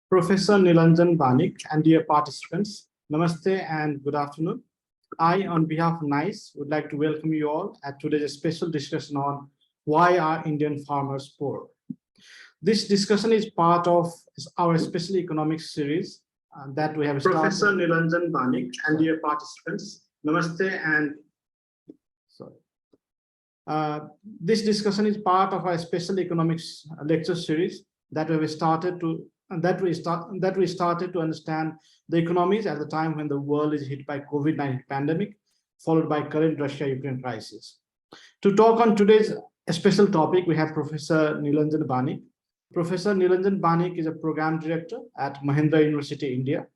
Professor Nilanjan Banik and dear participants, Namaste and good afternoon. I, on behalf of NICE, would like to welcome you all at today's special discussion on why are Indian farmers poor. This discussion is part of our special economics series that we have started. Professor Nilanjan Banik and dear participants, Namaste and this discussion is part of our special economics lecture series that we started to understand the economies at the time when the world is hit by COVID-19 pandemic, followed by current Russia-Ukraine crisis. To talk on today's special topic, we have Professor Nilanjan Banik. Professor Nilanjan Banik is a program director at Mahindra University, India.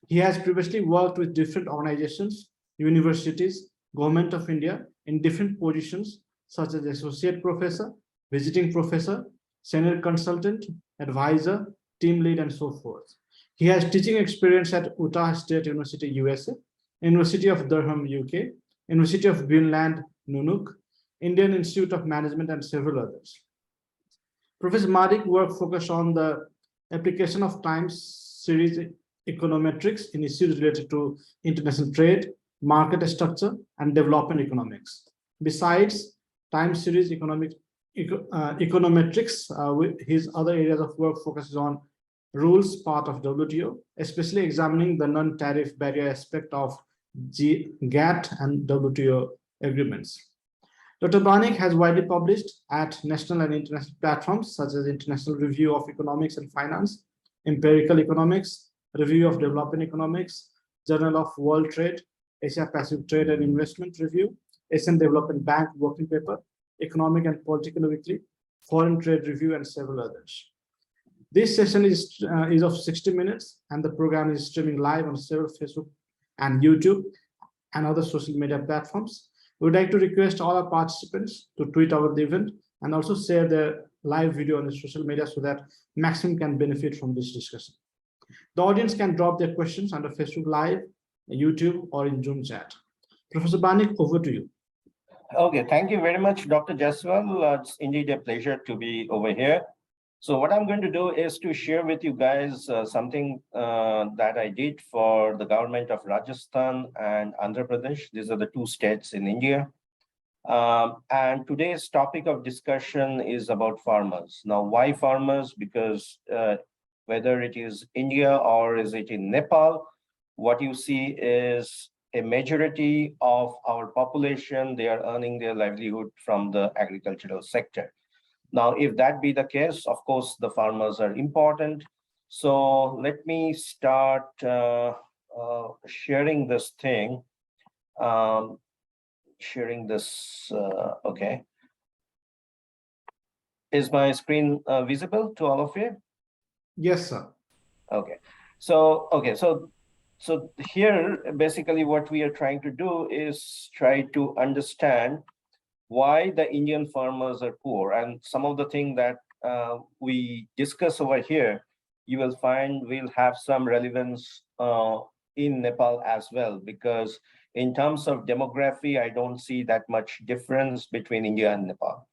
He has previously worked with different organizations, universities, Government of India in different positions such as associate professor, visiting professor, senior consultant, advisor, team lead, and so forth. He has teaching experience at Utah State University, USA, University of Durham, UK, University of Greenland, Nuuk, Indian Institute of Management, and several others. Professor Banik work focused on the application of time series econometrics in issues related to international trade, market structure, and development economics. Besides time series econometrics, his other areas of work focuses on rules part of WTO, especially examining the non-tariff barrier aspect of GATT and WTO agreements. Dr. Banik has widely published at national and international platforms such as International Review of Economics and Finance, Empirical Economics, Review of Development Economics, Journal of World Trade, Asia Pacific Trade and Investment Review, Asian Development Bank Working Paper, Economic and Political Weekly, Foreign Trade Review, and several others. This session is of 60 minutes, and the program is streaming live on several Facebook and YouTube and other social media platforms. We would like to request all our participants to tweet about the event and also share their live video on the social media so that maximum can benefit from this discussion. The audience can drop their questions under Facebook Live, YouTube, or in Zoom chat. Professor Banik, over to you. Okay, thank you very much, Dr. Jaswal. It's indeed a pleasure to be over here. So what I'm going to do is to share with you guys something that I did for the government of Rajasthan and Andhra Pradesh. These are the two states in India. And today's topic of discussion is about farmers. Now, why farmers? Because whether it is India or is it in Nepal, what you see is a majority of our population, they are earning their livelihood from the agricultural sector. Now, if that be the case, of course, the farmers are important. So let me start sharing this thing. Okay. Is my screen visible to all of you? Yes, sir. Okay. So here, basically what we are trying to do is try to understand why the Indian farmers are poor. And some of the things that we discuss over here, you will find will have some relevance in Nepal as well, because in terms of demography, I don't see that much difference between India and Nepal.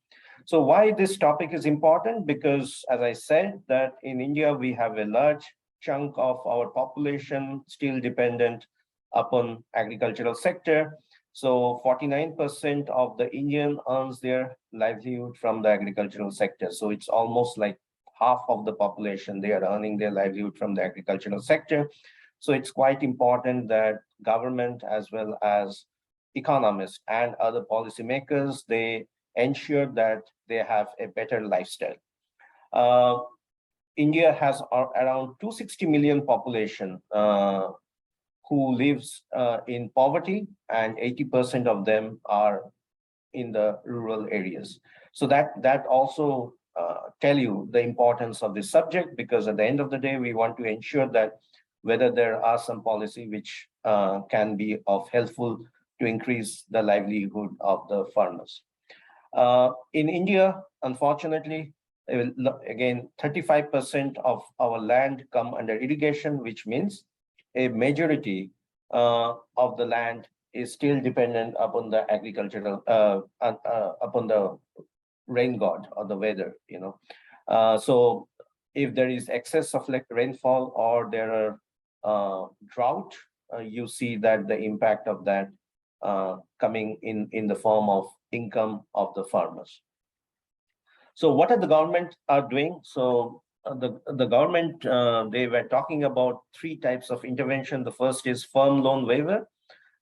So why this topic is important? Because as I said, that in India, we have a large chunk of our population still dependent upon agricultural sector. So 49% of the Indian earns their livelihood from the agricultural sector. So it's almost like half of the population, they are earning their livelihood from the agricultural sector. So it's quite important that government as well as economists and other policymakers, they ensure that they have a better lifestyle. India has around 260 million population who lives in poverty, and 80% of them are in the rural areas. So that also tell you the importance of this subject, because at the end of the day, we want to ensure that whether there are some policy which can be of helpful to increase the livelihood of the farmers. In India, unfortunately, again, 35% of our land come under irrigation, which means a majority of the land is still dependent upon the agricultural, upon the rain god or the weather, So if there is excess of rainfall or there are drought, you see that the impact of that coming in the form of income of the farmers. So what are the government are doing? So the government, they were talking about 3 types of intervention. The first is firm loan waiver,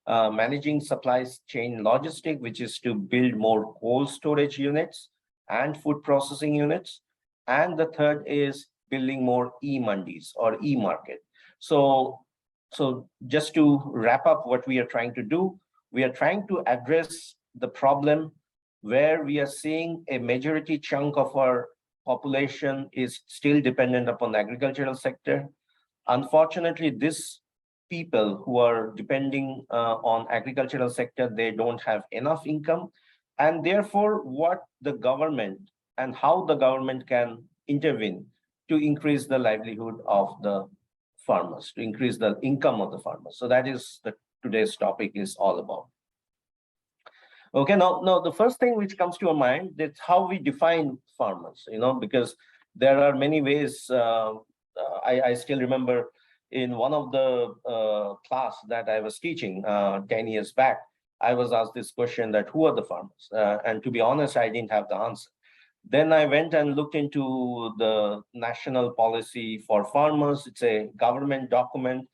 managing supply chain logistic, which is to build more cold storage units and food processing units. And the third is building more e-mandis or e-market. So just to wrap up what we are trying to do, we are trying to address the problem where we are seeing a majority chunk of our population is still dependent upon the agricultural sector. Unfortunately, these people who are depending on agricultural sector, they don't have enough income. And therefore, what the government and how the government can intervene to increase the livelihood of the farmers, to increase the income of the farmers. So that is the today's topic is all about. Okay, now the first thing which comes to our mind is how we define farmers, because there are many ways. I still remember in one of the class that I was teaching 10 years back, I was asked this question that who are the farmers? And to be honest, I didn't have the answer. Then I went and looked into the National Policy for Farmers. It's a government document,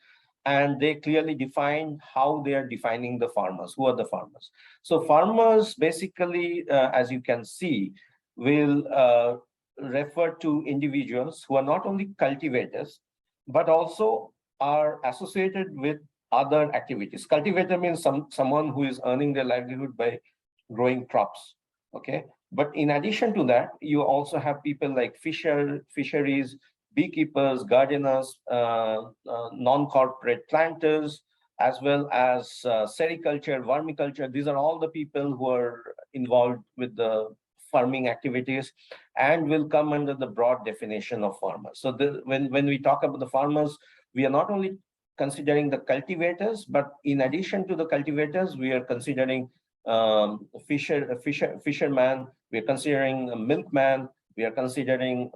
and they clearly define how they are defining the farmers. Who are the farmers? So farmers basically, as you can see, will refer to individuals who are not only cultivators, but also are associated with other activities. Cultivator means someone who is earning their livelihood by growing crops, okay? But in addition to that, you also have people like fisheries, beekeepers, gardeners, non-corporate planters, as well as sericulture, vermiculture. These are all the people who are involved with the farming activities and will come under the broad definition of farmers. So when we talk about the farmers, we are not only considering the cultivators, but in addition to the cultivators, we are considering fisherman, we are considering a milkman, we are considering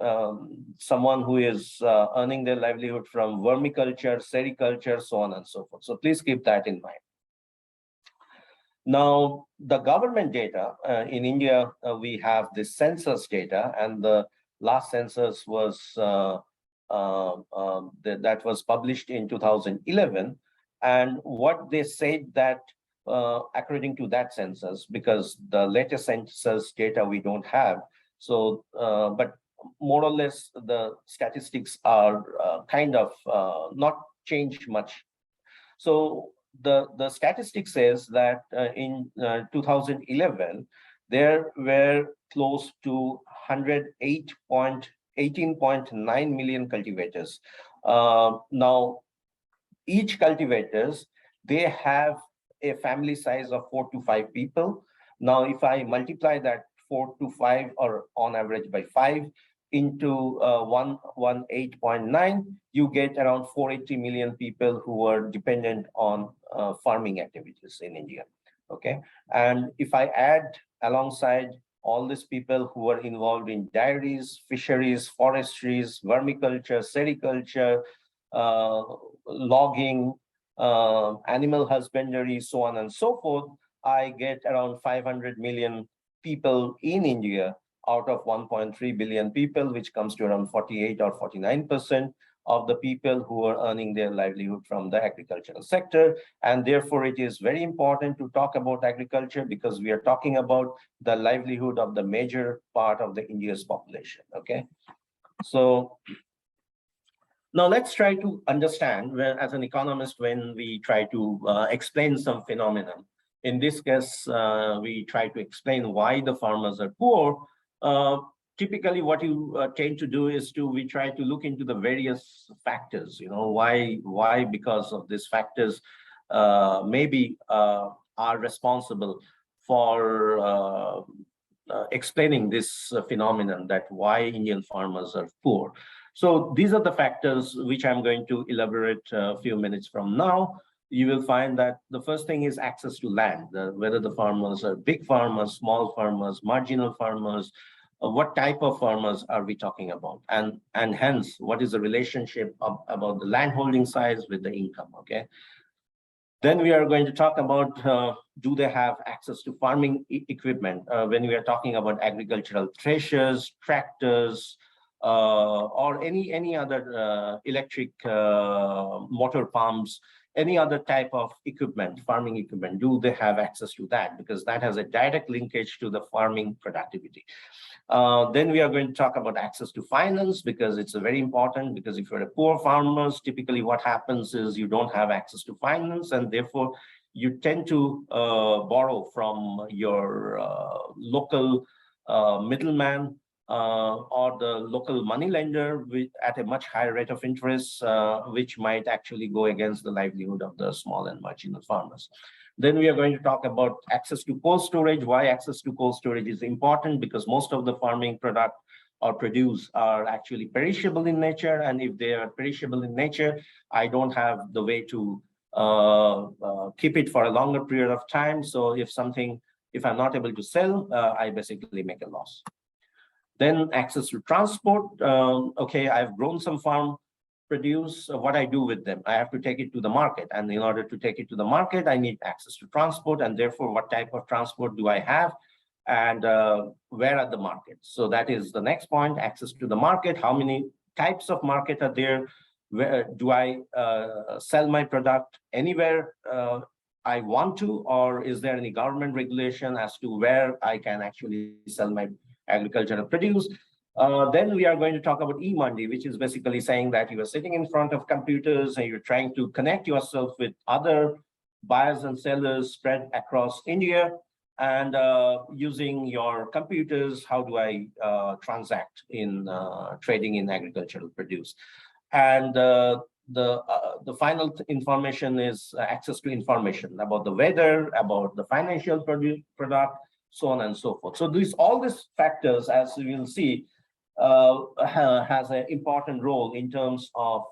someone who is earning their livelihood from vermiculture, sericulture, so on and so forth. So please keep that in mind. Now, the government data in India, we have the census data, and the last census was that was published in 2011. And what they said that according to that census, because the latest census data we don't have, so but more or less the statistics are kind of not changed much. So the statistic says that in 2011 there were close to 18.9 million cultivators. Now each cultivators, they have a family size of 4 to 5 people. Now if I multiply that 4 to 5 or on average by 5 into 118.9, you get around 480 million people who are dependent on farming activities in India. Okay, and if I add alongside all these people who are involved in dairies, fisheries, forestries, vermiculture, sericulture, logging, animal husbandry, so on and so forth, I get around 500 million people in India out of 1.3 billion people, which comes to around 48 or 49% of the people who are earning their livelihood from the agricultural sector. And therefore, it is very important to talk about agriculture because we are talking about the livelihood of the major part of the India's population, okay? So now let's try to understand, where, as an economist, when we try to explain some phenomenon. In this case, we try to explain why the farmers are poor. Typically, what you tend to do is we try to look into the various factors. Why because of these factors maybe are responsible for explaining this phenomenon that why Indian farmers are poor. So these are the factors which I'm going to elaborate a few minutes from now. You will find that the first thing is access to land, whether the farmers are big farmers, small farmers, marginal farmers, what type of farmers are we talking about? And hence, what is the relationship about the land holding size with the income, okay? Then we are going to talk about, do they have access to farming equipment? When we are talking about agricultural threshers, tractors, or any other electric motor pumps, any other type of equipment, farming equipment, do they have access to that? Because that has a direct linkage to the farming productivity. Then we are going to talk about access to finance, because it's very important, because if you're a poor farmers, typically what happens is you don't have access to finance, and therefore you tend to borrow from your local middleman or the local money lender at a much higher rate of interest, which might actually go against the livelihood of the small and marginal farmers. Then we are going to talk about access to cold storage. Why access to cold storage is important, because most of the farming product or produce are actually perishable in nature. And if they are perishable in nature, I don't have the way to keep it for a longer period of time. So if I'm not able to sell, I basically make a loss. Then access to transport. Okay, I've grown some farm produce, what I do with them. I have to take it to the market. And in order to take it to the market, I need access to transport. And therefore, what type of transport do I have? And where are the markets? So that is the next point, access to the market. How many types of market are there? Where do I sell my product anywhere I want to? Or is there any government regulation as to where I can actually sell my agricultural produce? Then we are going to talk about e-Mandi, which is basically saying that you are sitting in front of computers and you're trying to connect yourself with other buyers and sellers spread across India. And using your computers, how do I transact in trading in agricultural produce? And the final information is access to information about the weather, about the financial product, so on and so forth. So all these factors, as you will see, has an important role in terms of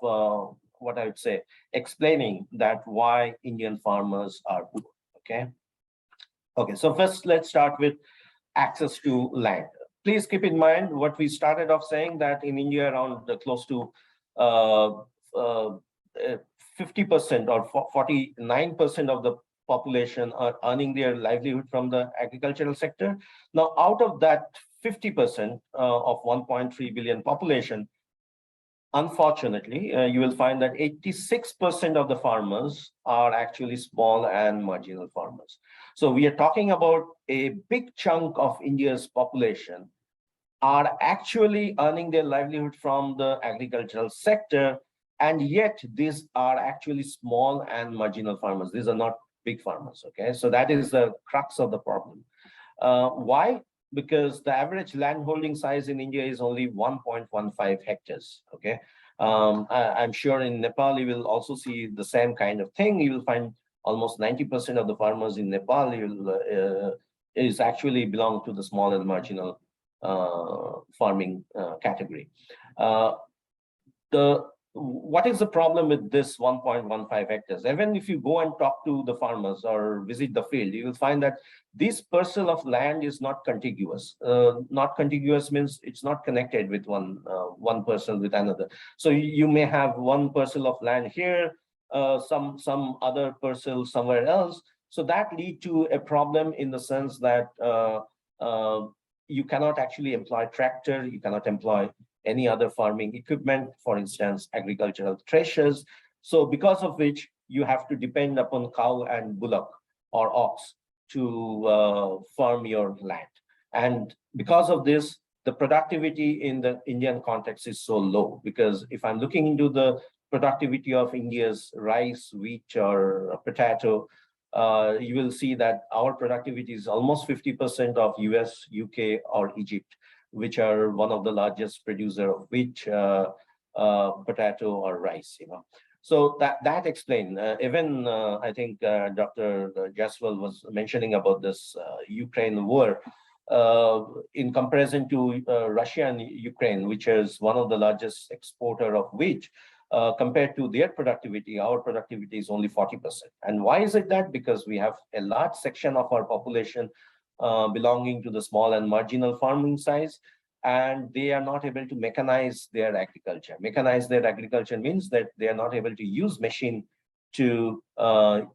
what I would say, explaining that why Indian farmers are poor. Okay, so first let's start with access to land. Please keep in mind what we started off saying, that in India around close to 50% or 49% of the population are earning their livelihood from the agricultural sector. Now, out of that 50% of 1.3 billion population, unfortunately, you will find that 86% of the farmers are actually small and marginal farmers. So we are talking about a big chunk of India's population are actually earning their livelihood from the agricultural sector, and yet these are actually small and marginal farmers. These are not big farmers, okay? So that is the crux of the problem. Why? Because the average land holding size in India is only 1.15 hectares, okay? I'm sure in Nepal, you will also see the same kind of thing. You will find almost 90% of the farmers in Nepal is actually belong to the small and marginal farming category. What is the problem with this 1.15 hectares? Even if you go and talk to the farmers or visit the field, you will find that this parcel of land is not contiguous. Not contiguous means it's not connected with one parcel with another. So you may have one parcel of land here, some other parcel somewhere else. So that lead to a problem in the sense that you cannot actually employ tractor, you cannot employ any other farming equipment, for instance, agricultural threshers. So because of which you have to depend upon cow and bullock or ox to farm your land. And because of this, the productivity in the Indian context is so low, because if I'm looking into the productivity of India's rice, wheat, or potato, you will see that our productivity is almost 50% of US, UK, or Egypt, which are one of the largest producer of wheat, potato, or rice. So that explains. Even I think Dr. Jaswal was mentioning about this Ukraine war. In comparison to Russia and Ukraine, which is one of the largest exporter of wheat, compared to their productivity, our productivity is only 40%. And why is it that? Because we have a large section of our population belonging to the small and marginal farming size. and they are not able to mechanize their agriculture. Mechanize their agriculture means that they are not able to use machine to grow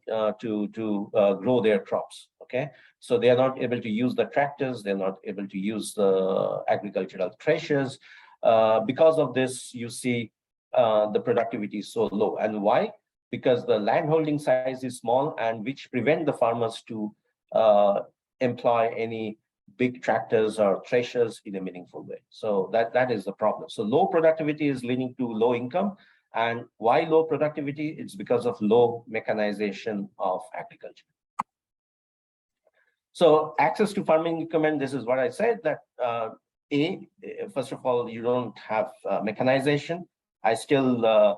their crops. Okay, so they are not able to use the tractors. They're not able to use the agricultural threshers. Because of this, you see the productivity is so low. And why? Because the landholding size is small, and which prevent the farmers to employ any big tractors or threshers in a meaningful way. So that is the problem. So low productivity is leading to low income. And why low productivity? It's because of low mechanization of agriculture. So access to farming equipment, this is what I said, that first of all, you don't have mechanization. I still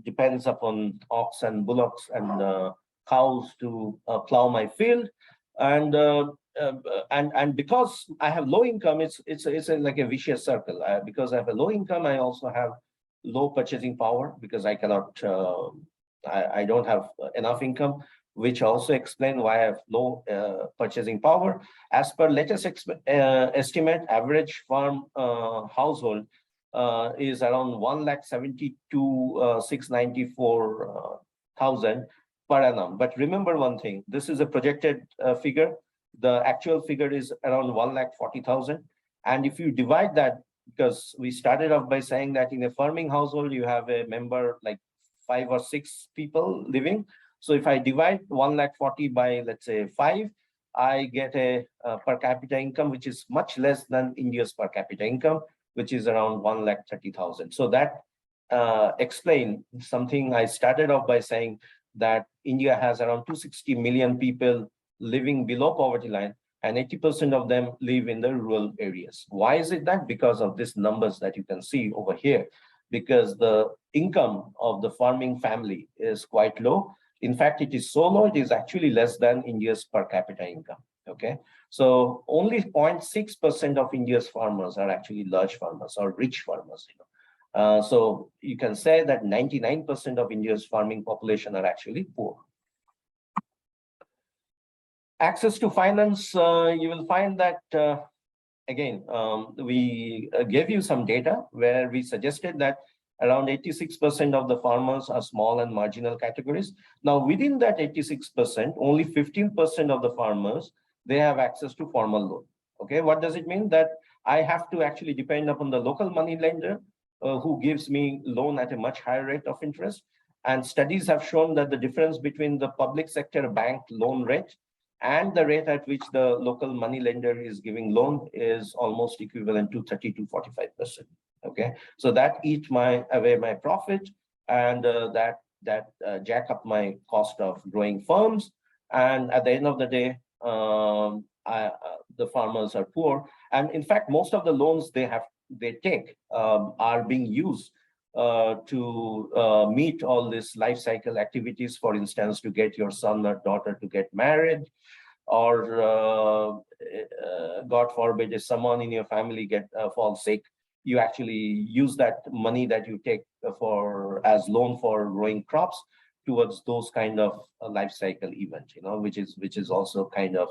depends upon ox and bullocks and cows to plow my field. And because I have low income, it's like a vicious circle. Because I have a low income, I also have low purchasing power, because I cannot, I don't have enough income, which also explain why I have low purchasing power. As per latest estimate, average farm household is around 1,72,694,000 per annum. But remember one thing, this is a projected figure. The actual figure is around 1,40,000. And if you divide that, because we started off by saying that in a farming household, you have a member like 5 or 6 people living. So if I divide 1,40,000 by, let's say, 5, I get a per capita income, which is much less than India's per capita income, which is around 1,30,000. So that explain something. I started off by saying that India has around 260 million people living below poverty line, and 80% of them live in the rural areas. Why is it that? Because of these numbers that you can see over here, because the income of the farming family is quite low. In fact, it is so low, it is actually less than India's per capita income. Okay, so only 0.6% of India's farmers are actually large farmers or rich farmers. So you can say that 99% of India's farming population are actually poor. Access to finance, you will find that, again, we gave you some data where we suggested that around 86% of the farmers are small and marginal categories. Now, within that 86%, only 15% of the farmers, they have access to formal loan. Okay, what does it mean? That I have to actually depend upon the local money lender who gives me loan at a much higher rate of interest. And studies have shown that the difference between the public sector bank loan rate and the rate at which the local money lender is giving loan is almost equivalent to 30 to 45%. Okay, so that eats away my profit, and that jack up my cost of growing firms. And at the end of the day, the farmers are poor. And in fact, most of the loans they take are being used to meet all these life cycle activities. For instance, to get your son or daughter to get married, or God forbid, if someone in your family falls sick, you actually use that money that you take as loan for growing crops towards those kind of life cycle events, which is also kind of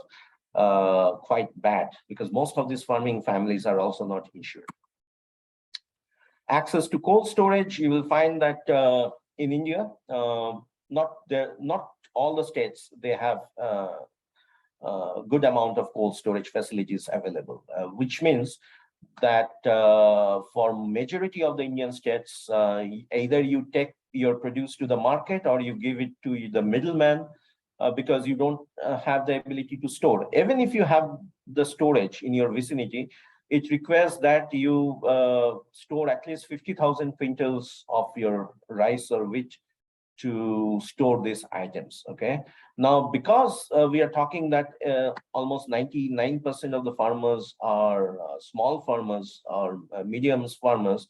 quite bad, because most of these farming families are also not insured. Access to cold storage, you will find that in India, not all the states, they have good amount of cold storage facilities available, which means that for majority of the Indian states, either you take your produce to the market or you give it to the middleman, because you don't have the ability to store. Even if you have the storage in your vicinity, it requires that you store at least 50,000 quintals of your rice or wheat to store these items. Okay, now because we are talking that almost 99% of the farmers are small farmers or medium farmers,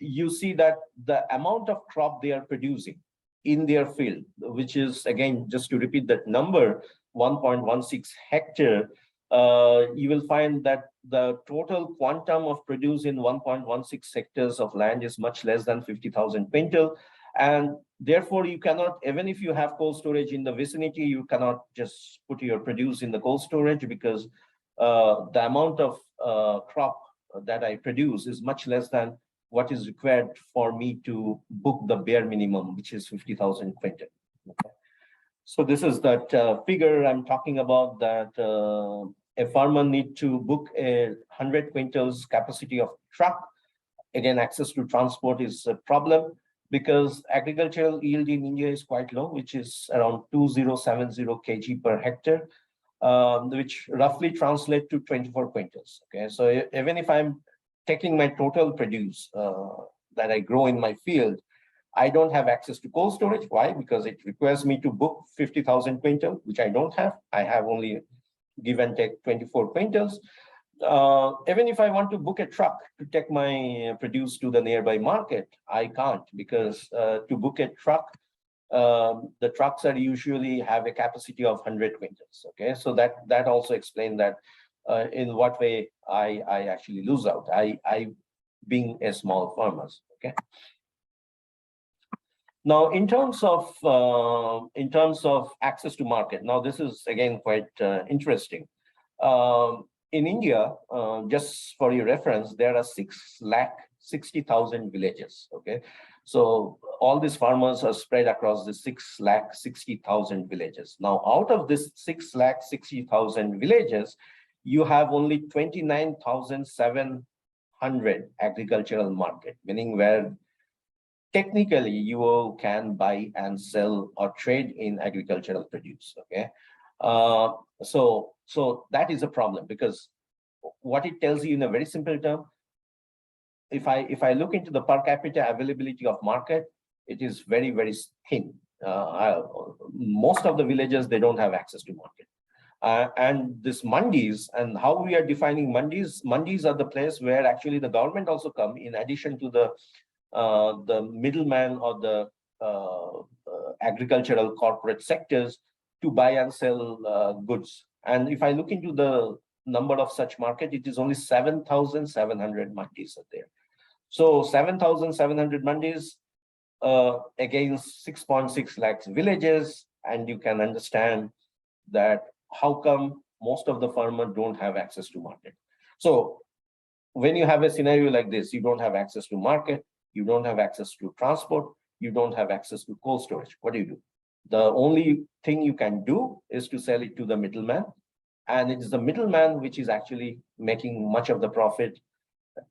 you see that the amount of crop they are producing in their field, which is, again, just to repeat that number, 1.16 hectare, you will find that the total quantum of produce in 1.16 hectares of land is much less than 50,000 quintal. And therefore, you cannot, even if you have cold storage in the vicinity, you cannot just put your produce in the cold storage, because the amount of crop that I produce is much less than what is required for me to book the bare minimum, which is 50,000 quintal. Okay. So this is that figure I'm talking about, that a farmer need to book 100 quintals capacity of truck. Again, access to transport is a problem because agricultural yield in India is quite low, which is around 2070 kg per hectare, which roughly translate to 24 quintals. Okay, so even if I'm taking my total produce that I grow in my field, I don't have access to cold storage. Why? Because it requires me to book 50,000 quintal, which I don't have. I have only give and take 24 quintals. Even if I want to book a truck to take my produce to the nearby market, I can't, because to book a truck, the trucks are usually have a capacity of 100 quintals. Okay, so that also explains that in what way I actually lose out. I being a small farmer. Okay. Now, in terms of access to market, now this is again quite interesting. In India, just for your reference, there are 6,60,000 villages. Okay, so all these farmers are spread across the 6,60,000 villages. Now, out of this 6,60,000 villages, you have only 29,700 agricultural market, meaning where technically you can buy and sell or trade in agricultural produce. Okay, so that is a problem, because what it tells you in a very simple term, if I look into the per capita availability of market, it is very, very thin. Most of the villages, they don't have access to market. And this mandis, and how we are defining mandis are the place where actually the government also come in addition to the middleman or the agricultural corporate sectors to buy and sell goods. And if I look into the number of such market, it is only 7,700 mandis are there. So 7,700 mandis against 6.6 lakhs villages, and you can understand that how come most of the farmers don't have access to market. So when you have a scenario like this, you don't have access to market, you don't have access to transport, you don't have access to cold storage. What do? The only thing you can do is to sell it to the middleman. And it is the middleman which is actually making much of the profit,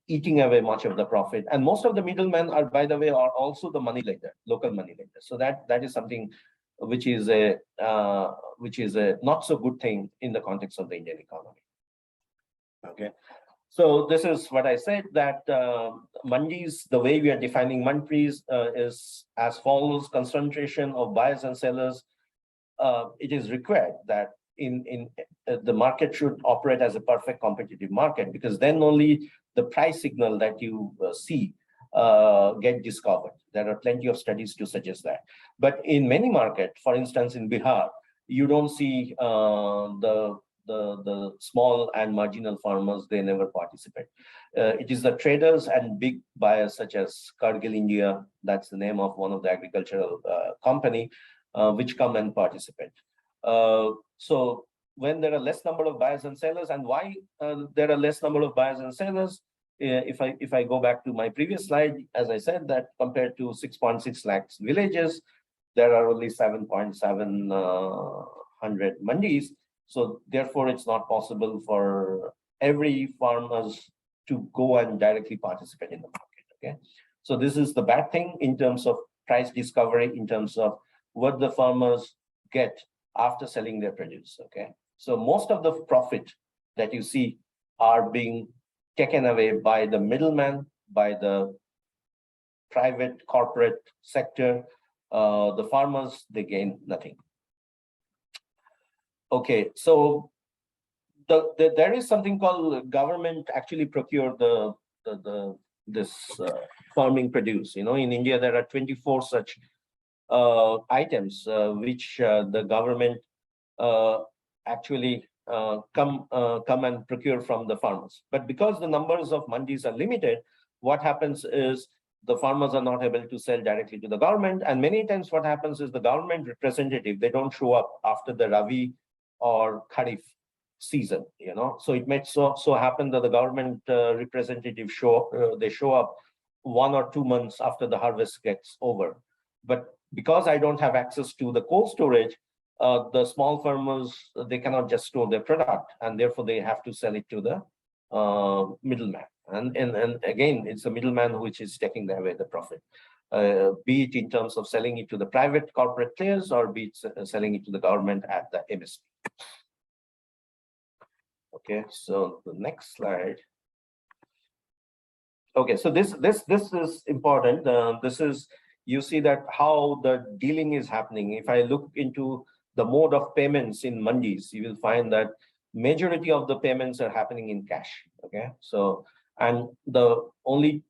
eating away much of the profit. And most of the middlemen are, by the way, are also the money lender, local money lender. So that is something which is a not so good thing in the context of the Indian economy. Okay. So this is what I said, that mandis, the way we are defining mandis is as follows: concentration of buyers and sellers. It is required that in the market should operate as a perfect competitive market, because then only the price signal that you see get discovered. There are plenty of studies to suggest that. But in many markets, for instance, in Bihar, you don't see the small and marginal farmers, they never participate. It is the traders and big buyers such as Cargill India, that's the name of one of the agricultural company, which come and participate. So when there are less number of buyers and sellers, and why there are less number of buyers and sellers, if I go back to my previous slide, as I said, that compared to 6.6 lakhs villages, there are only 7,700 mandis. So therefore, it's not possible for every farmers to go and directly participate in the market. Okay, so this is the bad thing in terms of price discovery, in terms of what the farmers get after selling their produce. Okay, so most of the profit that you see are being taken away by the middleman, by the private corporate sector. The farmers, they gain nothing. Okay, so there is something called government actually procure this farming produce. You know, in India there are 24 such items which the government actually come and procure from the farmers. But because the numbers of mandis are limited, what happens is the farmers are not able to sell directly to the government. And many times what happens is the government representative, they don't show up after the Rabi or Kharif season, you know. So it may so happen that the government representative they show up 1 or 2 months after the harvest gets over. But because I don't have access to the cold storage, the small farmers, they cannot just store their product, and therefore they have to sell it to the middleman. And again, it's the middleman which is taking away the profit, be it in terms of selling it to the private corporate players, or be it selling it to the government at the MSP. Okay, so the next slide. Okay, so this is important. This is, you see that how the dealing is happening. If I look into the mode of payments in mandis, you will find that majority of the payments are happening in cash. Okay, so, and the only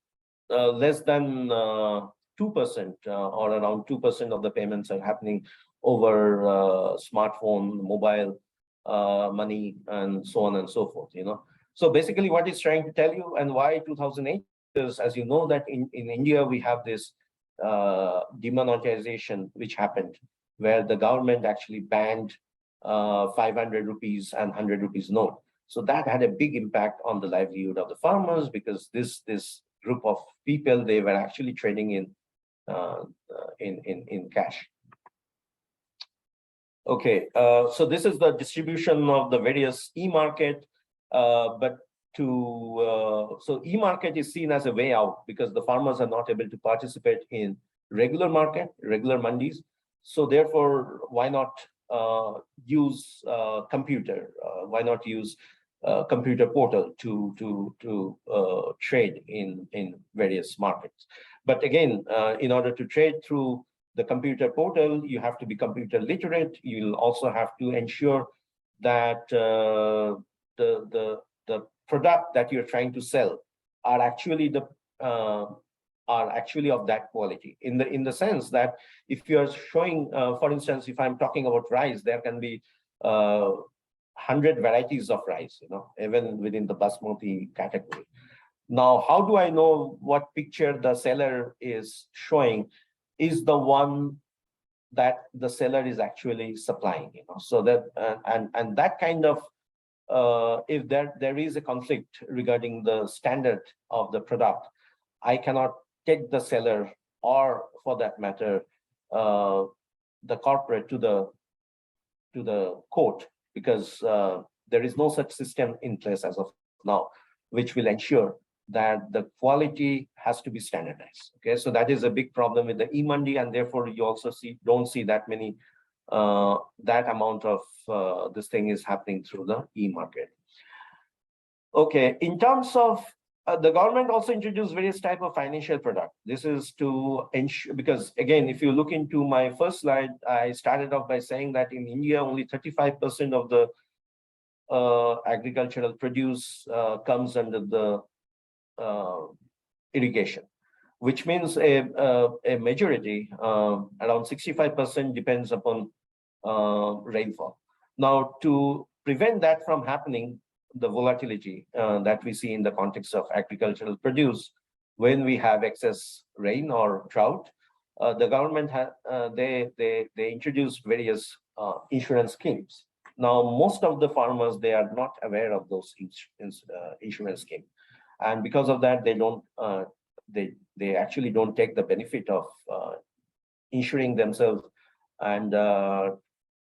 less than 2% or around 2% of the payments are happening over smartphone, mobile money, and so on and so forth, you know. So basically what it's trying to tell you, and why 2008 is, as you know, that in India we have this demonetization which happened, where the government actually banned 500 rupees and 100 rupees note. So that had a big impact on the livelihood of the farmers, because this group of people, they were actually trading in cash. Okay, so this is the distribution of the various e-market, so e-market is seen as a way out, because the farmers are not able to participate in regular market, regular mandis. So therefore, why not use computer? Why not use computer portal to trade in various markets? But again, in order to trade through the computer portal, you have to be computer literate. You'll also have to ensure that the product that you're trying to sell are actually of that quality, in the sense that if you are showing, for instance, if I'm talking about rice, there can be 100 varieties of rice, you know, even within the basmati category. Now, how do I know what picture the seller is showing is the one that the seller is actually supplying, you know? So that and that kind of if there is a conflict regarding the standard of the product, I cannot take the seller, or for that matter, the corporate to the court, because there is no such system in place as of now, which will ensure that the quality has to be standardized. Okay, so that is a big problem with the e-mandi, and therefore you also don't see that many that amount of this thing is happening through the e-market. Okay, in terms of the government also introduced various type of financial product. This is to ensure, because again, if you look into my first slide, I started off by saying that in India, only 35% of the agricultural produce comes under the irrigation, which means a majority, around 65%, depends upon rainfall. Now, to prevent that from happening, the volatility that we see in the context of agricultural produce, when we have excess rain or drought, the government they introduced various insurance schemes. Now, most of the farmers, they are not aware of those insurance schemes, and because of that, they don't they actually don't take the benefit of insuring themselves and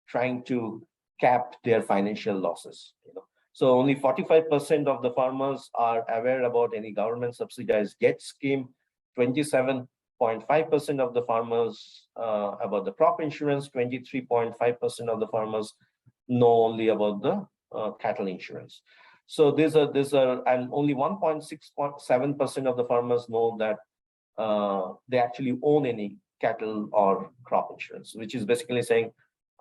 trying to cap their financial losses, you know. So only 45% of the farmers are aware about any government subsidized GATT scheme, 27.5% of the farmers about the crop insurance, 23.5% of the farmers know only about the cattle insurance. So these are, and only 1.67% of the farmers know that they actually own any cattle or crop insurance, which is basically saying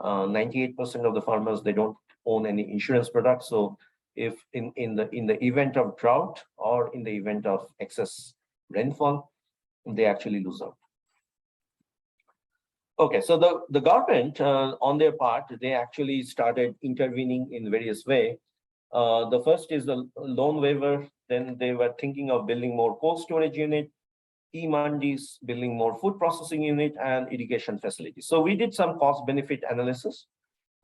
98% of the farmers, they don't own any insurance products. So if in the event of drought or in the event of excess rainfall, they actually lose out. Okay, so the government on their part, they actually started intervening in various ways. The first is the loan waiver. Then they were thinking of building more cold storage unit, e-mandis, building more food processing unit, and irrigation facilities. So we did some cost benefit analysis.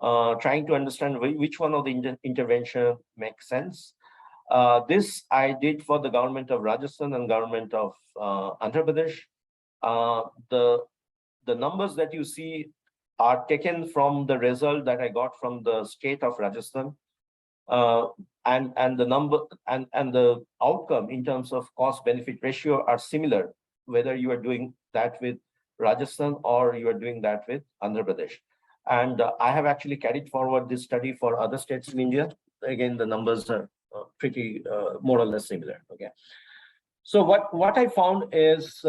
trying to understand which one of the intervention makes sense. This I did for the government of Rajasthan and government of Andhra Pradesh. The numbers that you see are taken from the result that I got from the state of Rajasthan, and the number and the outcome in terms of cost benefit ratio are similar, whether you are doing that with Rajasthan or you are doing that with Andhra Pradesh. And I have actually carried forward this study for other states in India. Again, the numbers are pretty more or less similar. Okay. So what I found is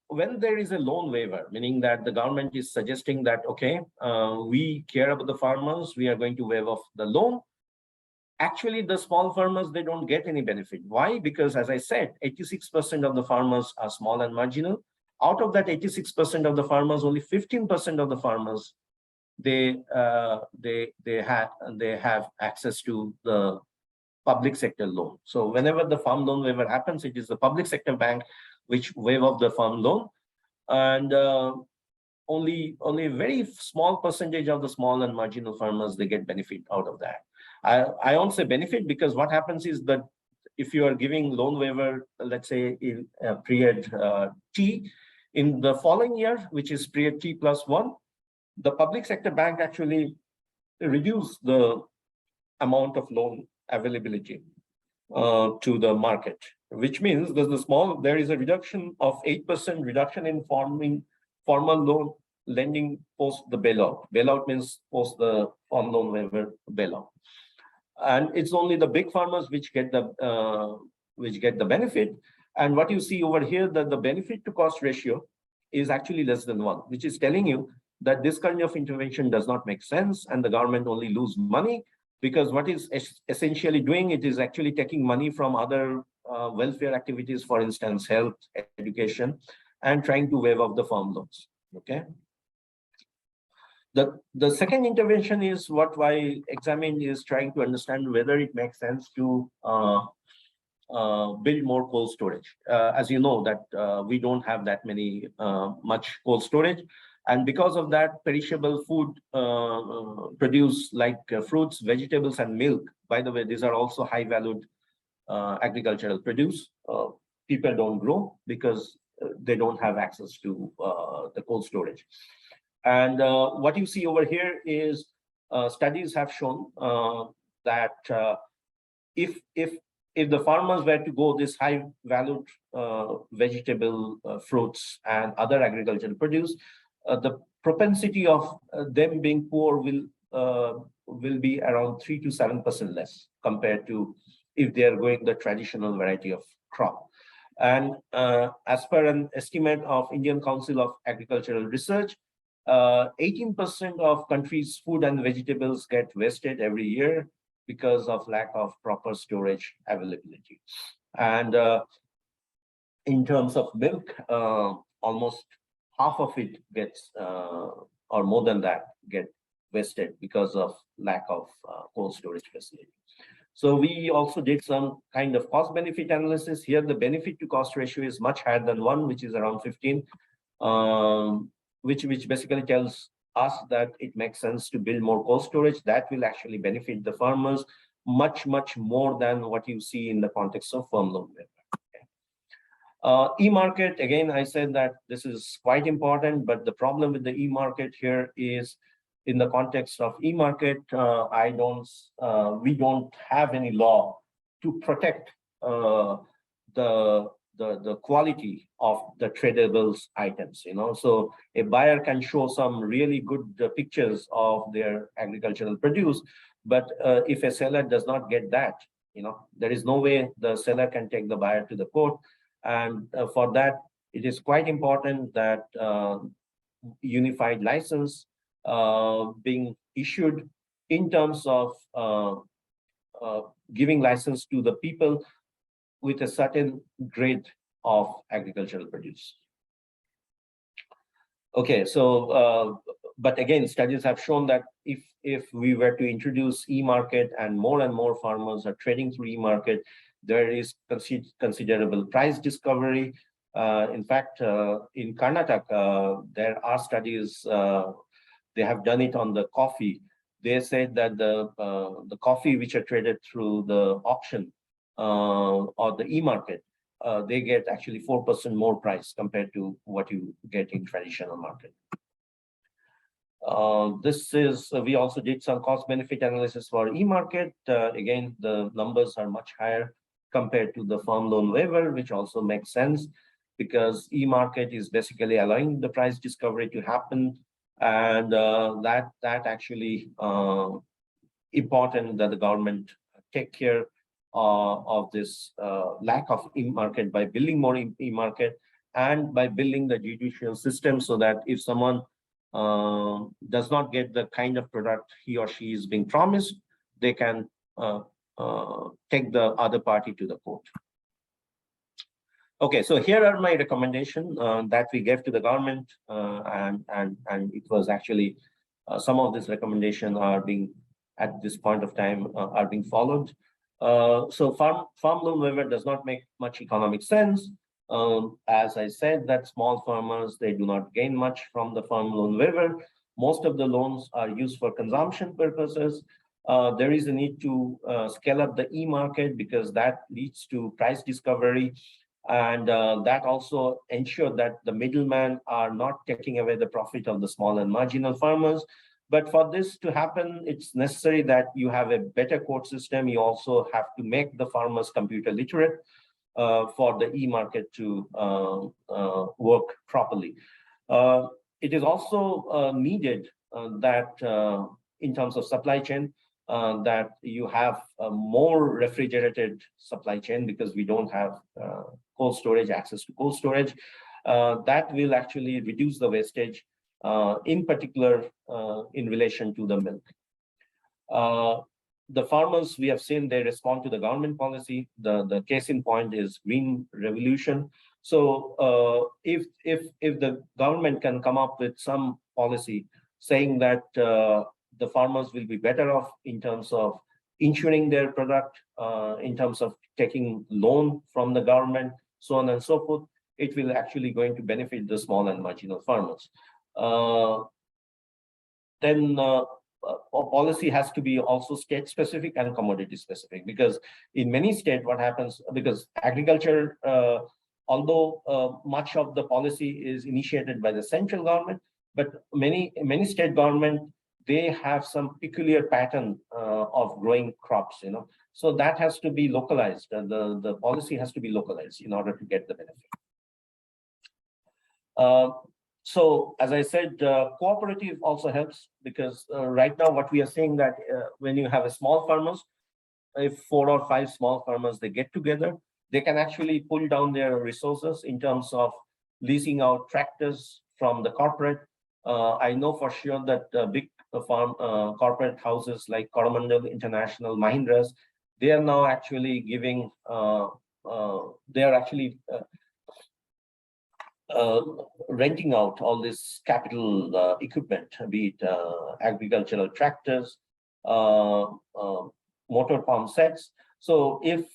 when there is a loan waiver, meaning that the government is suggesting that, okay, we care about the farmers, we are going to waive off the loan. Actually, the small farmers, they don't get any benefit. Why? Because as I said, 86% of the farmers are small and marginal. Out of that 86% of the farmers, only 15% of the farmers, they have access to the public sector loan. So whenever the farm loan waiver happens, it is the public sector bank which waive off the farm loan, and only a very small percentage of the small and marginal farmers, they get benefit out of that. I don't say benefit because what happens is that if you are giving loan waiver, let's say in period T, in the following year, which is period T plus 1, the public sector bank actually reduce the amount of loan availability to the market, which means there is a reduction of 8% reduction in formal loan lending post the bailout. Bailout means post the farm loan waiver bailout. And it's only the big farmers which get the benefit. And what you see over here, that the benefit to cost ratio is actually less than 1, which is telling you that this kind of intervention does not make sense and the government only lose money, because what is essentially doing, it is actually taking money from other welfare activities, for instance, health, education, and trying to waive off the farm loans. Okay. The second intervention is what I examined, is trying to understand whether it makes sense to build more cold storage. As you know that we don't have that much cold storage. And because of that, perishable food produced like fruits, vegetables, and milk. By the way, these are also high valued agricultural produce. People don't grow because they don't have access to the cold storage. And what you see over here is studies have shown that if the farmers were to go this high valued vegetable, fruits, and other agricultural produce, the propensity of them being poor will be around 3 to 7% less compared to if they are going the traditional variety of crop. And as per an estimate of Indian Council of Agricultural Research, 18% of country's food and vegetables get wasted every year because of lack of proper storage availability. And in terms of milk, almost half of it gets, or more than that, get wasted because of lack of cold storage facility. So we also did some kind of cost benefit analysis. Here, the benefit to cost ratio is much higher than 1, which is around 15, which basically tells us that it makes sense to build more cold storage. That will actually benefit the farmers much more than what you see in the context of farm loan waiver. E-market, again, I said that this is quite important, but the problem with the e-market here is, in the context of e-market, we don't have any law to protect the quality of the tradables items. So a buyer can show some really good pictures of their agricultural produce, but if a seller does not get that, there is no way the seller can take the buyer to the court. And for that, it is quite important that unified license being issued in terms of giving license to the people with a certain grade of agricultural produce. Okay, so but again, studies have shown that if we were to introduce e-market and more farmers are trading through e-market, there is considerable price discovery. In fact, in Karnataka, there are studies, they have done it on the coffee. they said that the coffee which are traded through the auction or the e-market, they get actually 4% more price compared to what you get in traditional market. We also did some cost benefit analysis for e-market. Again, the numbers are much higher compared to the firm loan waiver, which also makes sense because e-market is basically allowing the price discovery to happen. And that actually important that the government take care of this lack of e-market by building more e-market and by building the judicial system so that if someone does not get the kind of product he or she is being promised, they can take the other party to the court. Okay, so here are my recommendations that we gave to the government, and it was actually some of these recommendations are being at this point of time are being followed. So farm loan waiver does not make much economic sense. As I said, that small farmers, they do not gain much from the farm loan waiver. Most of the loans are used for consumption purposes. There is a need to scale up the e-market because that leads to price discovery. And that also ensures that the middlemen are not taking away the profit of the small and marginal farmers. But for this to happen, it's necessary that you have a better court system. You also have to make the farmers computer literate for the e-market to work properly. It is also needed that in terms of supply chain, that you have a more refrigerated supply chain because we don't have cold storage, access to cold storage. That will actually reduce the wastage, in particular in relation to the milk. The farmers, we have seen they respond to the government policy. The case in point is green revolution. So if the government can come up with some policy saying that the farmers will be better off in terms of insuring their product, in terms of taking loan from the government, so on and so forth, it will actually going to benefit the small and marginal farmers. Then policy has to be also state specific and commodity specific, because in many states what happens, because agriculture, although much of the policy is initiated by the central government, but many state government, they have some peculiar pattern of growing crops, so that has to be localized. The policy has to be localized in order to get the benefit. So as I said, cooperative also helps, because right now what we are seeing that when you have a small farmers, if 4 or 5 small farmers, they get together, they can actually pull down their resources in terms of leasing out tractors from the corporate. I know for sure that big farm corporate houses like Coromandel International, Mahindras, they are now actually giving, they are actually renting out all this capital equipment, be it agricultural tractors, motor pump sets. So if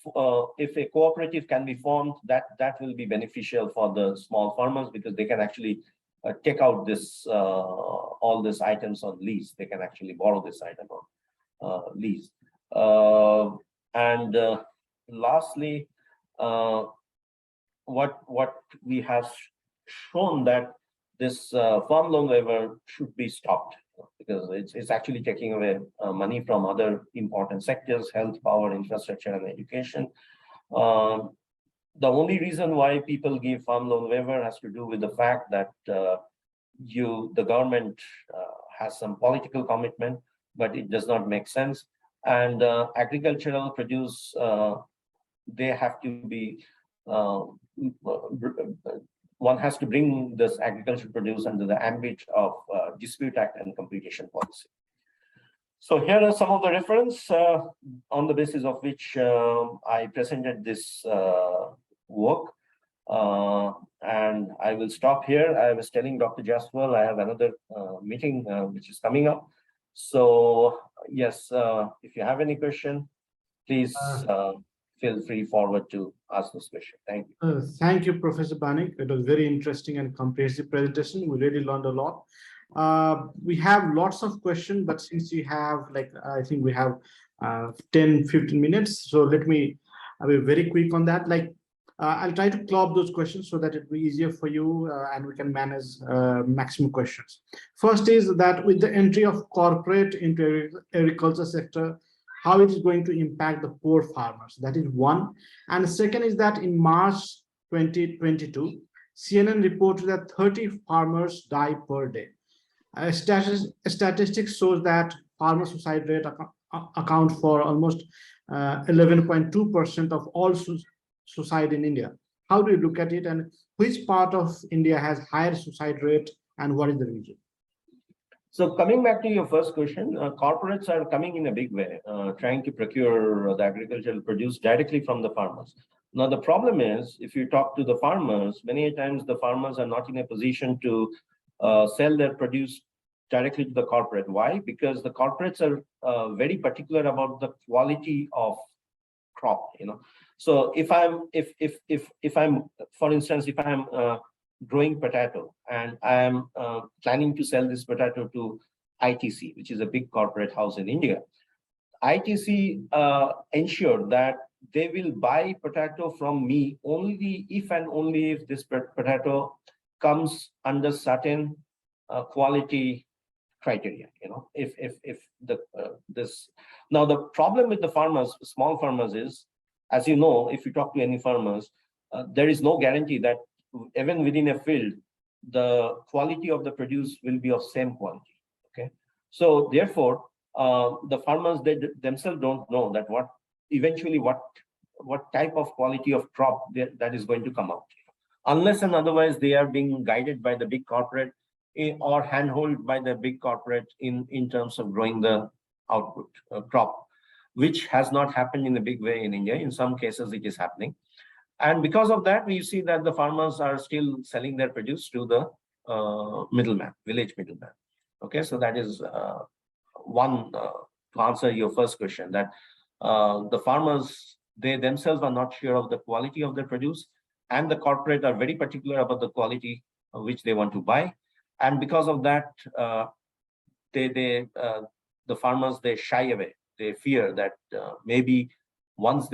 a cooperative can be formed, that will be beneficial for the small farmers, because they can actually take out this all these items on lease. They can actually borrow this item on lease. And lastly, what we have shown that this farm loan waiver should be stopped, because it's actually taking away money from other important sectors: health, power, infrastructure, and education. The only reason why people give farm loan waiver has to do with the fact that the government has some political commitment, but it does not make sense. And agricultural produce, they have to be, one has to bring this agricultural produce under the ambit of Dispute Act and Competition Policy. So here are some of the reference on the basis of which I presented this work. And I will stop here. I was telling Dr. Jaswal I have another meeting which is coming up. So yes, if you have any question, please feel free forward to ask this question. Thank you. Thank you, Professor Banik. It was very interesting and comprehensive presentation. We really learned a lot. We have lots of questions, but since we have like, I think we have 10-15 minutes, so let me be very quick on that. Like, I'll try to club those questions so that it will be easier for you and we can manage maximum questions. First is that with the entry of corporate into agriculture sector, how it is going to impact the poor farmers? That is one. And the second is that in March 2022, CNN reported that 30 farmers die per day. Statistics shows that farmer suicide rate account for almost 11.2% of all suicide in India. How do you look at it, and which part of India has higher suicide rate, and what is the reason? So coming back to your first question, corporates are coming in a big way, trying to procure the agricultural produce directly from the farmers. Now, the problem is, if you talk to the farmers, many times the farmers are not in a position to sell their produce directly to the corporate. Why? Because the corporates are very particular about the quality of crop. So if I'm, for instance, if I'm growing potato and I am planning to sell this potato to ITC, which is a big corporate house in India, ITC ensured that they will buy potato from me only if and only if this potato comes under certain quality criteria. If the this now the problem with the farmers, small farmers, is, as you know, if you talk to any farmers, there is no guarantee that even within a field, the quality of the produce will be of same quality. Okay, so therefore, the farmers, they themselves don't know that what type of quality of crop that is going to come out, unless and otherwise they are being guided by the big corporate or handhold by the big corporate in terms of growing the output crop, which has not happened in a big way in India. In some cases, it is happening. And because of that, we see that the farmers are still selling their produce to the middleman, village middleman. Okay, so that is one to answer your first question, that the farmers, they themselves are not sure of the quality of their produce, and the corporate are very particular about the quality which they want to buy. And because of that, the farmers, they shy away. They fear that maybe once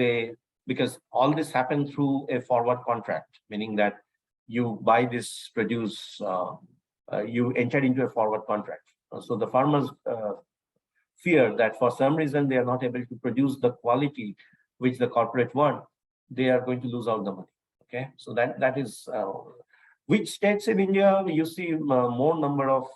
because all this happened through a forward contract, meaning that you buy this produce, you enter into a forward contract. So the farmers fear that for some reason they are not able to produce the quality which the corporate want, they are going to lose out the money. Okay, so that is which states in India you see more number of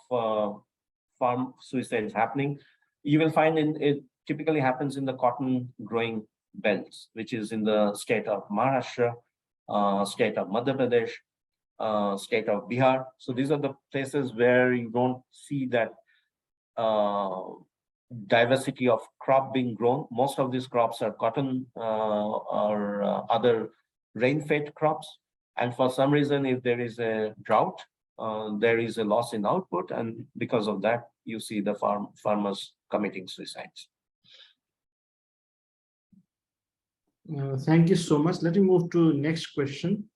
farm suicides happening. You will find it typically happens in the cotton growing belts, which is in the state of Maharashtra, state of Madhya Pradesh, state of Bihar. So these are the places where you don't see that diversity of crop being grown. Most of these crops are cotton or other rain-fed crops. And for some reason, if there is a drought, there is a loss in output. And because of that, you see the farmers committing suicides. Thank you so much. Let me move to next question.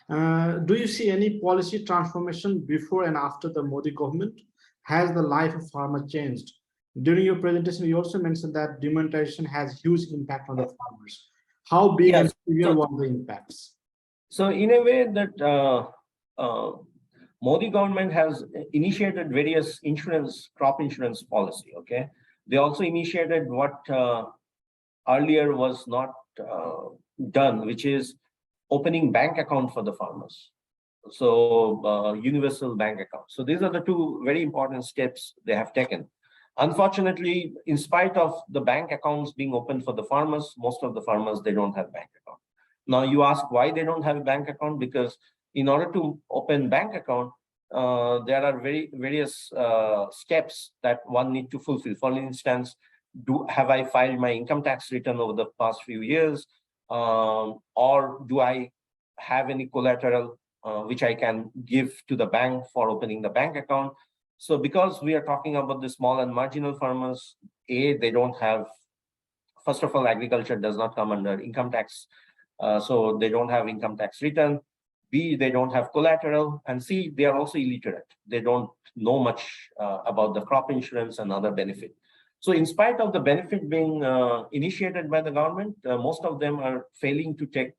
Do you see any policy transformation before and after the Modi government? Has the life of farmer changed? During your presentation, you also mentioned that demonetization has huge impact on the farmers. How big and severe were the impacts? So in a way that Modi government has initiated various crop insurance policy. Okay, they also initiated what earlier was not done, which is opening bank account for the farmers. So universal bank account. So these are the two very important steps they have taken. Unfortunately, in spite of the bank accounts being open for the farmers, most of the farmers, they don't have bank account. Now you ask why they don't have a bank account, because in order to open bank account, there are various steps that one need to fulfill. For instance, have I filed my income tax return over the past few years, or do I have any collateral which I can give to the bank for opening the bank account? So because we are talking about the small and marginal farmers, they don't have, first of all, agriculture does not come under income tax. So they don't have income tax return. B, they don't have collateral, and C, they are also illiterate. They don't know much about the crop insurance and other benefit. So in spite of the benefit being initiated by the government, most of them are failing to take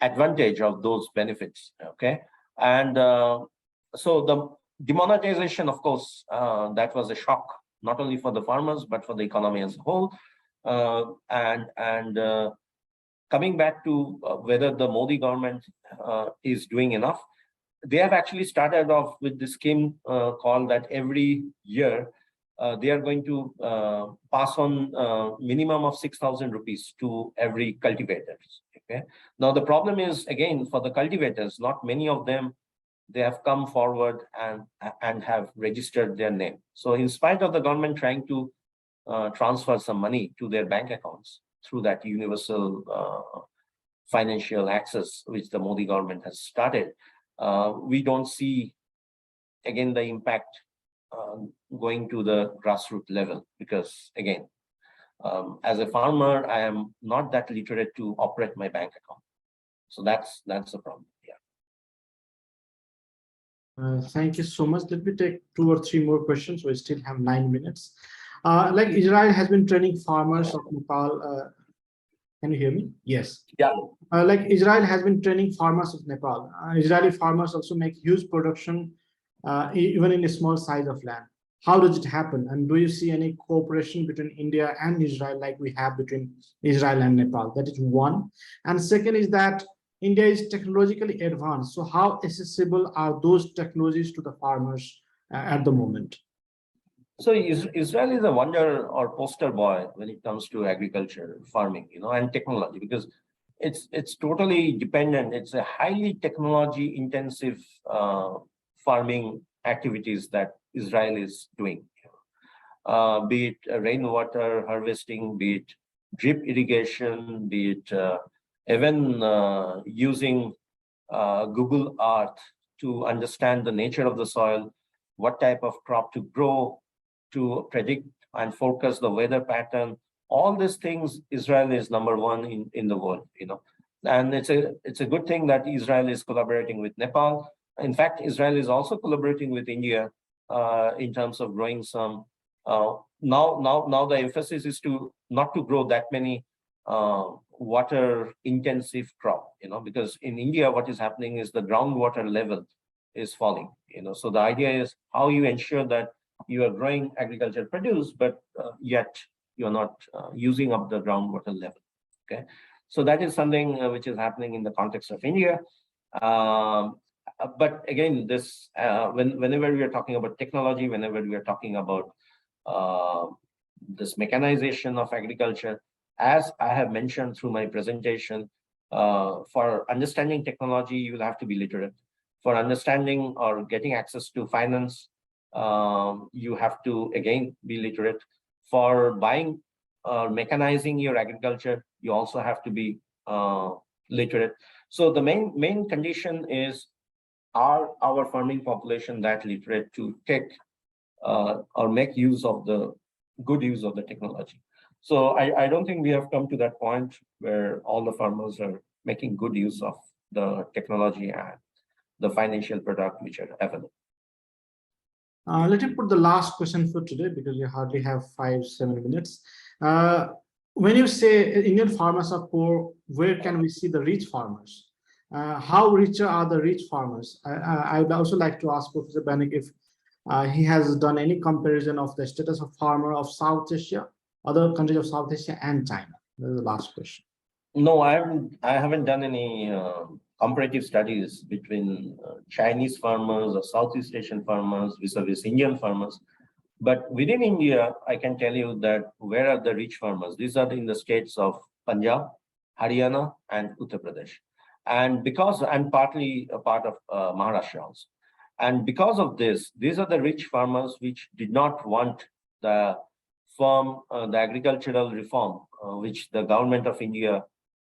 advantage of those benefits, okay? And so the demonetization, of course, that was a shock, not only for the farmers, but for the economy as a whole. Coming back to whether the Modi government is doing enough, they have actually started off with this scheme called that every year they are going to pass on minimum of 6,000 rupees to every cultivator. Okay. Now the problem is, again, for the cultivators, not many of them, they have come forward and have registered their name. So in spite of the government trying to transfer some money to their bank accounts through that universal financial access, which the Modi government has started, we don't see, again, the impact going to the grassroots level, because, again, as a farmer, I am not that literate to operate my bank account. So that's the problem. Yeah. Thank you so much. Let me take 2 or 3 more questions. We still have 9 minutes. Like Israel has been training farmers of Nepal. Can you hear me? Yes. Yeah. Like Israel has been training farmers of Nepal. Israeli farmers also make huge production, even in a small size of land. How does it happen? And do you see any cooperation between India and Israel like we have between Israel and Nepal? That is one. And second is that India is technologically advanced. So how accessible are those technologies to the farmers at the moment? So Israel is a wonder or poster boy when it comes to agriculture, farming, and technology, because it's totally dependent. It's a highly technology intensive farming activities that Israel is doing, be it rainwater harvesting, be it drip irrigation, be it even using Google Earth to understand the nature of the soil, what type of crop to grow, to predict and forecast the weather pattern. All these things, Israel is number one in the world, and it's a good thing that Israel is collaborating with Nepal. In fact, Israel is also collaborating with India in terms of growing some. Now the emphasis is not to grow that many water intensive crop, because in India what is happening is the groundwater level is falling. So the idea is how you ensure that you are growing agricultural produce, but yet you are not using up the groundwater level. Okay, so that is something which is happening in the context of India. But again, this whenever we are talking about technology, whenever we are talking about this mechanization of agriculture, as I have mentioned through my presentation, for understanding technology, you will have to be literate. For understanding or getting access to finance, you have to, again, be literate. For buying or mechanizing your agriculture, you also have to be literate. So the main condition is, are our farming population that literate to take or make use of the good use of the technology? So I don't think we have come to that point where all the farmers are making good use of the technology and the financial product which are available. Let me put the last question for today, because we hardly have 5-7 minutes. When you say Indian farmers are poor, where can we see the rich farmers? How richer are the rich farmers? I would also like to ask Professor Banik if he has done any comparison of the status of farmer of South Asia, other countries of South Asia and China. That is the last question. No, I haven't done any comparative studies between Chinese farmers or Southeast Asian farmers vis-a-vis Indian farmers. But within India, I can tell you that where are the rich farmers? These are in the states of Punjab, Haryana, and Uttar Pradesh. And partly a part of Maharashtra also. And because of this, these are the rich farmers which did not want the agricultural reform, which the government of India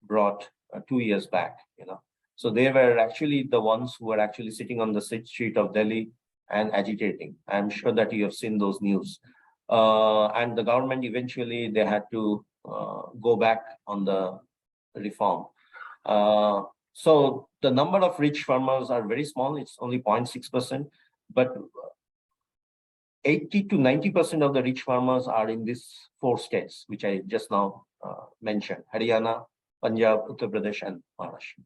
brought 2 years back, So they were actually the ones who were actually sitting on the street of Delhi and agitating. I'm sure that you have seen those news. And the government eventually, they had to go back on the reform. So the number of rich farmers are very small. It's only 0.6%, but 80 to 90% of the rich farmers are in these 4 states, which I just now mentioned: Haryana, Punjab, Uttar Pradesh, and Maharashtra.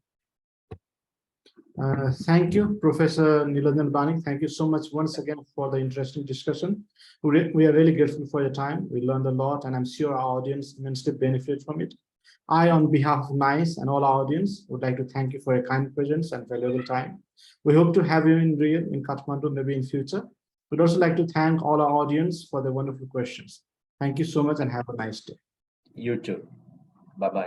Thank you, Professor Nilanjan Banik. Thank you so much once again for the interesting discussion. We are really grateful for your time. We learned a lot, and I'm sure our audience immensely benefit from it. I, on behalf of NICE and all our audience, would like to thank you for your kind presence and valuable time. We hope to have you in real in Kathmandu, maybe in future. We'd also like to thank all our audience for the wonderful questions. Thank you so much and have a nice day. You too. Bye-bye.